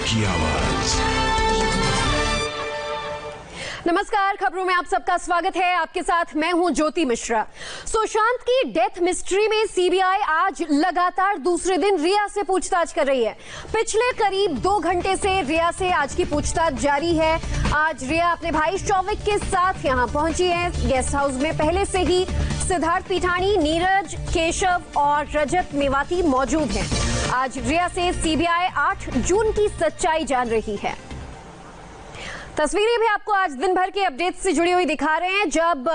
की आवाज। नमस्कार, खबरों में आप सबका स्वागत है। आपके साथ मैं हूं ज्योति मिश्रा। सुशांत की डेथ मिस्ट्री में सीबीआई आज लगातार दूसरे दिन रिया से पूछताछ कर रही है। पिछले करीब 2 घंटे से रिया से आज की पूछताछ जारी है। आज रिया अपने भाई शौविक के साथ यहां पहुंची है। गेस्ट हाउस में पहले से ही सिद्धार्थ पिठानी, नीरज, केशव और रजत मेवाती मौजूद हैं। आज रिया से सीबीआई 8 जून की सच्चाई जान रही है। तस्वीरें भी आपको आज दिन भर के अपडेट से जुड़ी हुई दिखा रहे हैं, जब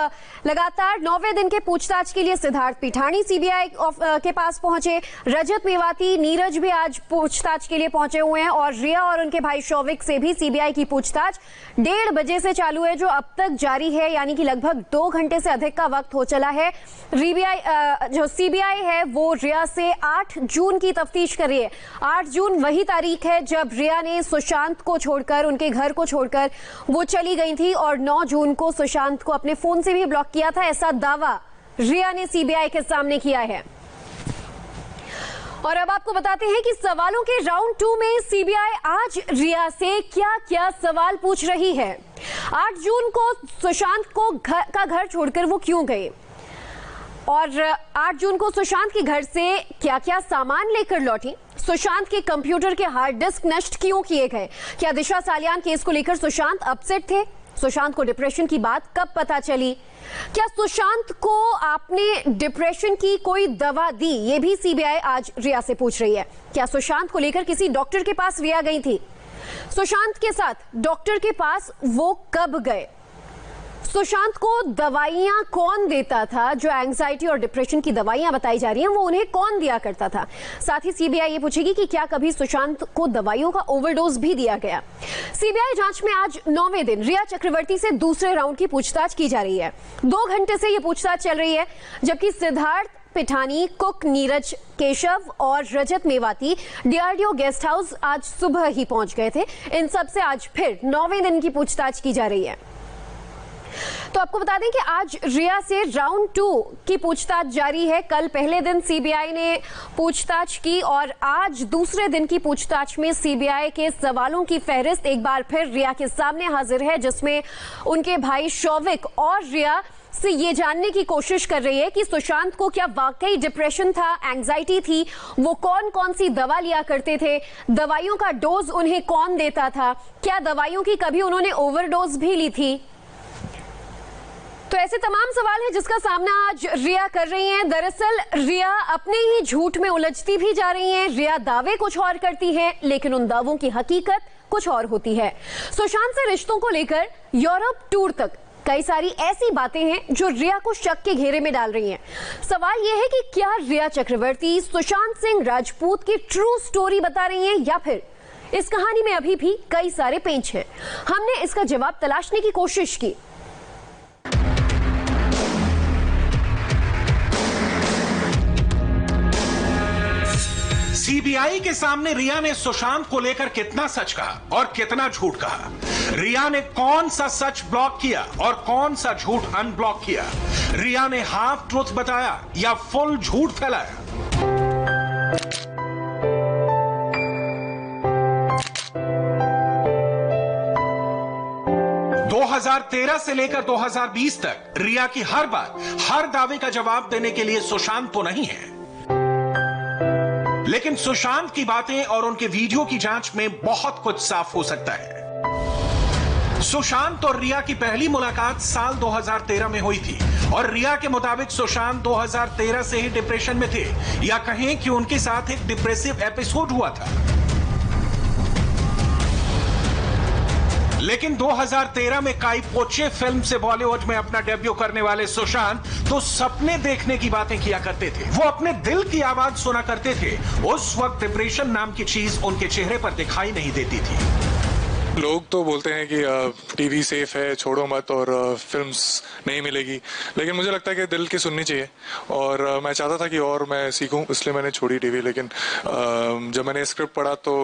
लगातार 9वें दिन के पूछताछ के लिए सिद्धार्थ पिठानी सीबीआई के पास पहुंचे। रजत मेवाती, नीरज भी आज पूछताछ के लिए पहुंचे हुए हैं और रिया और उनके भाई शौविक से भी सीबीआई की पूछताछ 1:30 बजे से चालू है, जो अब तक जारी है, यानी कि लगभग 2 घंटे से अधिक का वक्त हो चला है। जो सीबीआई है वो रिया से 8 जून की तफ्तीश कर रही है। 8 जून वही तारीख है जब रिया ने सुशांत को छोड़कर, उनके घर को छोड़कर वो चली गई थी और 9 जून को सुशांत को अपने फोन से भी ब्लॉक किया था, ऐसा दावा रिया ने सीबीआई के सामने किया है। और अब आपको बताते हैं कि सवालों के राउंड 2 में सीबीआई आज रिया से क्या क्या सवाल पूछ रही है। 8 जून को सुशांत को का घर छोड़कर वो क्यों गए, और 8 जून को सुशांत के घर से क्या क्या सामान लेकर लौटी, सुशांत के कंप्यूटर के हार्ड डिस्क नष्ट क्यों किए गए, क्या दिशा सालियान केस को लेकर सुशांत अपसेट थे, सुशांत को डिप्रेशन की बात कब पता चली, क्या सुशांत को आपने डिप्रेशन की कोई दवा दी, ये भी सीबीआई आज रिया से पूछ रही है। क्या सुशांत को लेकर किसी डॉक्टर के पास रिया गई थी, सुशांत के साथ डॉक्टर के पास वो कब गए, सुशांत को दवाइयां कौन देता था, जो एंजाइटी और डिप्रेशन की दवाइयां बताई जा रही हैं वो उन्हें कौन दिया करता था। साथ ही सीबीआई ये पूछेगी कि क्या कभी सुशांत को दवाइयों का ओवरडोज भी दिया गया। सीबीआई जांच में आज 9वें दिन रिया चक्रवर्ती से दूसरे राउंड की पूछताछ की जा रही है। 2 घंटे से ये पूछताछ चल रही है, जबकि सिद्धार्थ पिठानी, कुक, नीरज, केशव और रजत मेवाती डीआरडीओ गेस्ट हाउस आज सुबह ही पहुंच गए थे। इन सब से आज फिर 9वें दिन की पूछताछ की जा रही है। तो आपको बता दें कि आज रिया से राउंड 2 की पूछताछ जारी है। कल पहले दिन सीबीआई ने पूछताछ की और आज दूसरे दिन की पूछताछ में सीबीआई के सवालों की फहरिस्त एक बार फिर रिया के सामने हाजिर है, जिसमें उनके भाई शौविक और रिया से ये जानने की कोशिश कर रही है कि सुशांत को क्या वाकई डिप्रेशन था, एंजाइटी थी, वो कौन कौन सी दवा लिया करते थे, दवाइयों का डोज उन्हें कौन देता था, क्या दवाइयों की कभी उन्होंने ओवरडोज भी ली थी। तो ऐसे तमाम सवाल हैं जिसका सामना आज रिया कर रही हैं। दरअसल रिया अपने ही झूठ में उलझती भी जा रही हैं। रिया दावे कुछ और करती हैं, लेकिन उन दावों की हकीकत कुछ और होती है। सुशांत से रिश्तों को लेकर यूरोप टूर तक कई सारी ऐसी बातें हैं जो रिया को शक के घेरे में डाल रही हैं। सवाल यह है कि क्या रिया चक्रवर्ती सुशांत सिंह राजपूत की ट्रू स्टोरी बता रही हैं, या फिर इस कहानी में अभी भी कई सारे पेंच हैं। हमने इसका जवाब तलाशने की कोशिश की। सीबीआई के सामने रिया ने सुशांत को लेकर कितना सच कहा और कितना झूठ कहा, रिया ने कौन सा सच ब्लॉक किया और कौन सा झूठ अनब्लॉक किया, रिया ने हाफ ट्रूथ बताया या फुल झूठ फैलाया। दो 2013 से लेकर 2020 तक रिया की हर बात, हर दावे का जवाब देने के लिए सुशांत तो नहीं है, लेकिन सुशांत की बातें और उनके वीडियो की जांच में बहुत कुछ साफ हो सकता है। सुशांत और रिया की पहली मुलाकात साल 2013 में हुई थी और रिया के मुताबिक सुशांत 2013 से ही डिप्रेशन में थे, या कहें कि उनके साथ एक डिप्रेसिव एपिसोड हुआ था। लेकिन 2013 में काई पोचे फिल्म से बॉलीवुड में अपना डेब्यू करने वाले सुशांत तो सपने देखने की बातें किया करते थे, वो अपने दिल की आवाज सुना करते थे। उस वक्त डिप्रेशन नाम की चीज उनके चेहरे पर दिखाई नहीं देती थी। लोग तो बोलते हैं कि टीवी सेफ है, छोड़ो मत, और फिल्म्स नहीं मिलेगी, लेकिन मुझे लगता है कि दिल की सुननी चाहिए और मैं चाहता था कि और मैं सीखूं, इसलिए मैंने छोड़ी टीवी। लेकिन जब मैंने स्क्रिप्ट पढ़ा तो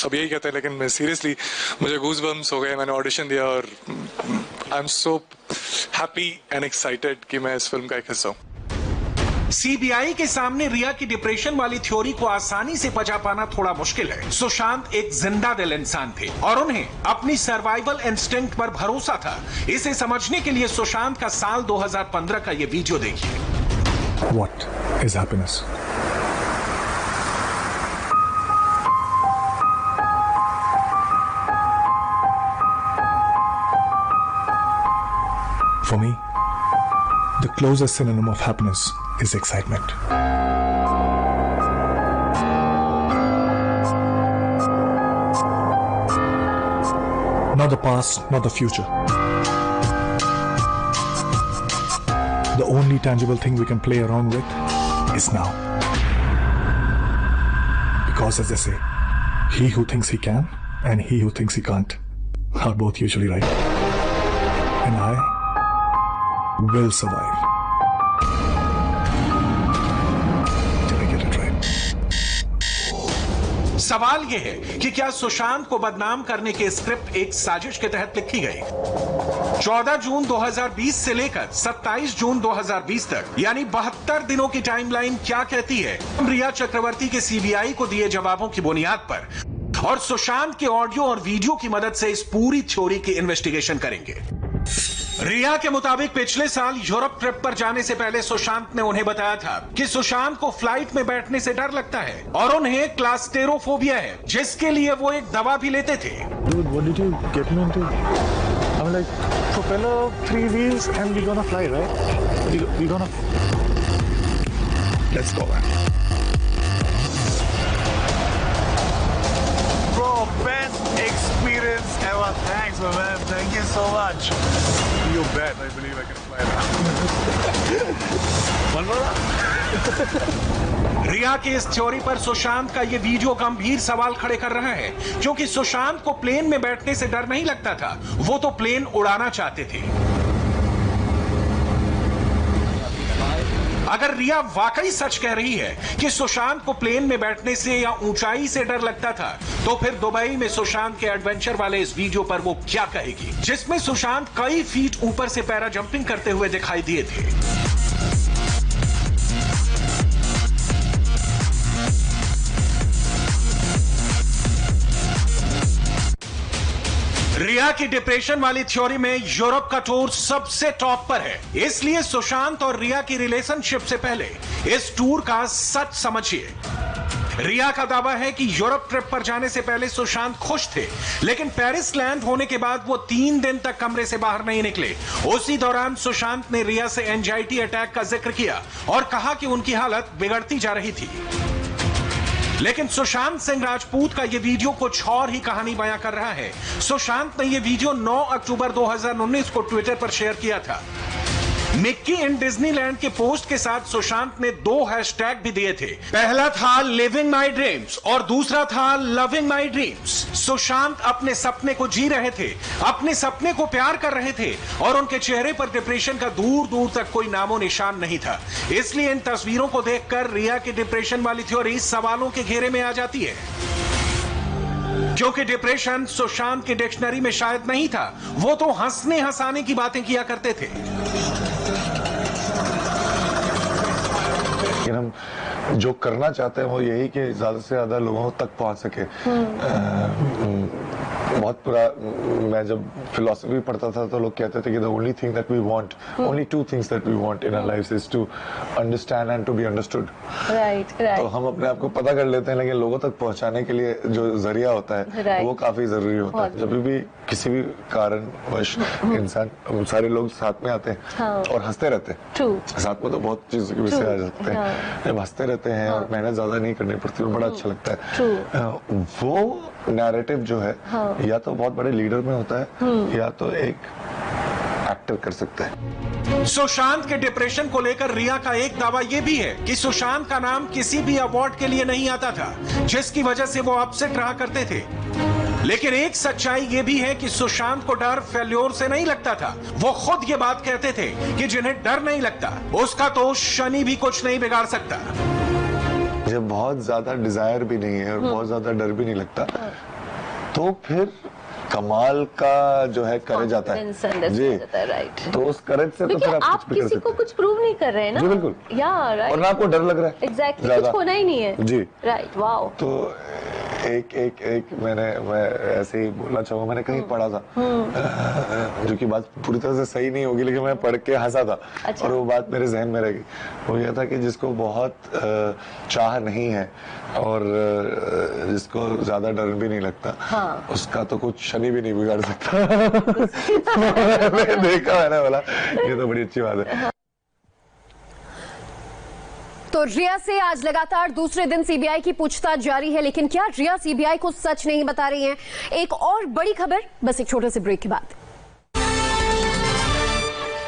सब यही कहते हैं, लेकिन मैं सीरियसली मुझे गूज बम्स हो गए। मैंने ऑडिशन दिया और I am so happy and excited कि मैं इस फिल्म का एक हिस्सा हूं। सीबीआई के सामने रिया की डिप्रेशन वाली थ्योरी को आसानी से पचा पाना थोड़ा मुश्किल है। सुशांत एक जिंदा दिल इंसान थे और उन्हें अपनी सर्वाइवल इंस्टिंक्ट पर भरोसा था। इसे समझने के लिए सुशांत का साल 2015 का ये वीडियो देखिए। What is happiness? For me, the closest synonym of happiness is excitement. Not the past, not the future. The only tangible thing we can play around with is now. Because as they say, he who thinks he can and he who thinks he can't are both usually right. And I will survive. Till I get it right. सवाल यह है कि क्या सुशांत को बदनाम करने की script एक साजिश के तहत लिखी गई? 14 जून 2020 से लेकर 27 जून 2020 तक यानी 72 दिनों की टाइमलाइन क्या कहती है? हम रिया चक्रवर्ती के सीबीआई को दिए जवाबों की बुनियाद पर और सुशांत के ऑडियो और वीडियो की मदद से इस पूरी थ्योरी की इन्वेस्टिगेशन करेंगे। रिया के मुताबिक पिछले साल यूरोप ट्रिप पर जाने से पहले सुशांत ने उन्हें बताया था कि सुशांत को फ्लाइट में बैठने से डर लगता है और उन्हें क्लास्टेरोफोबिया है, जिसके लिए वो एक दवा भी लेते थे। Dude, what did you get me into? I'm like, propeller, 3 wheels, and we're gonna fly, right? We're gonna... Let's go, man. Bro, best experience ever. Thanks, man. Thank you so much. You bet. I believe I can fly now. One more? रिया की इस theory पर सुशांत का ये video गंभीर सवाल खड़े कर रहा है, क्योंकि सुशांत को प्लेन में बैठने से डर नहीं लगता था, वो तो प्लेन उड़ाना चाहते थे। अगर रिया वाकई सच कह रही है कि सुशांत को प्लेन में बैठने से या ऊंचाई से डर लगता था, तो फिर दुबई में सुशांत के एडवेंचर वाले इस वीडियो पर वो क्या कहेगी, जिसमें सुशांत कई फीट ऊपर से पैरा जंपिंग करते हुए दिखाई दिए थे। रिया की डिप्रेशन वाली थ्योरी में यूरोप का टूर सबसे टॉप पर है, इसलिए सुशांत और रिया की रिलेशनशिप से पहले इस टूर का सच समझिए। रिया का दावा है कि यूरोप ट्रिप पर जाने से पहले सुशांत खुश थे, लेकिन पेरिस लैंड होने के बाद वो 3 दिन तक कमरे से बाहर नहीं निकले। उसी दौरान सुशांत ने रिया से एंजाइटी अटैक का जिक्र किया और कहा कि उनकी हालत बिगड़ती जा रही थी। लेकिन सुशांत सिंह राजपूत का यह वीडियो कुछ और ही कहानी बयां कर रहा है। सुशांत ने यह वीडियो 9 अक्टूबर 2019 को ट्विटर पर शेयर किया था। मिक्की इन डिज्नीलैंड के पोस्ट के साथ सुशांत ने 2 हैशटैग भी दिए थे। पहला था लिविंग माई ड्रीम्स और दूसरा था लविंग माई ड्रीम्स। सुशांत अपने सपने को जी रहे थे, अपने सपने को प्यार कर रहे थे और उनके चेहरे पर डिप्रेशन का दूर दूर तक कोई नामो निशान नहीं था। इसलिए इन तस्वीरों को देखकर रिया की डिप्रेशन वाली थ्योरी सवालों के घेरे में आ जाती है, क्योंकि डिप्रेशन सुशांत की डिक्शनरी में शायद नहीं था। वो तो हंसने हंसाने की बातें किया करते थे। लेकिन हम जो करना चाहते हैं वो यही कि ज्यादा से ज्यादा लोगों तक पहुंच सके। बहुत पूरा मैं जब फिलोसफी पढ़ता था तो लोग कहते थे कि the only thing that we want, only 2 things that we want in our lives is to understand and to be understood. Right. तो हम अपने आप को पता कर लेते हैं, लेकिन लोगों तक पहुंचाने के लिए जो जरिया होता है वो काफी जरूरी होता है। जब भी किसी भी कारणवश इंसान, सारे लोग साथ में आते हैं और हंसते रहते हैं, साथ में तो बहुत चीजों के विषय आ जाते हैं, जब हंसते रहते हैं और मेहनत ज्यादा नहीं करनी पड़ती, बड़ा अच्छा लगता है। वो नैरेटिव जो है या तो बहुत बड़े लीडर में होता है या तो एक एक्टर कर सकता है। सुशांत के डिप्रेशन को लेकर रिया का एक दावा यह भी है कि सुशांत का नाम किसी भी अवार्ड के लिए नहीं आता था, जिसकी वजह से वो अपसेट रहा करते थे। लेकिन एक सच्चाई यह भी है कि सुशांत को डर फेल्योर से नहीं लगता था। वो खुद ये बात कहते थे कि जिन्हें डर नहीं लगता उसका तो शनि भी कुछ नहीं बिगाड़ सकता। जब बहुत ज्यादा डिजायर भी नहीं है और बहुत ज्यादा डर भी नहीं लगता, तो फिर कमाल का जो है करेज आता है जी, राइट। तो उस करेज से तो फिर आप किसी को कुछ प्रूव नहीं कर रहे हैं ना जी, बिल्कुल यार, और ना आपको डर लग रहा है एग्जैक्टली, कुछ होना ही नहीं है जी, राइट। वाओ। तो एक मैं ऐसे ही बोलना चाहूंगा, मैंने कहीं पढ़ा था जो कि बात पूरी तरह से सही नहीं होगी, लेकिन मैं पढ़ के हंसा था और वो बात मेरे जहन में रह गई। वो ये था कि जिसको बहुत चाह नहीं है और जिसको ज्यादा डर भी नहीं लगता, उसका तो कुछ शनि भी नहीं बिगाड़ सकता। मैंने देखा, मैंने बोला ये तो बड़ी अच्छी बात है। तो रिया से आज लगातार दूसरे दिन सीबीआई की पूछताछ जारी है, लेकिन क्या रिया सीबीआई को सच नहीं बता रही हैं? एक और बड़ी खबर बस एक छोटे से ब्रेक के बाद।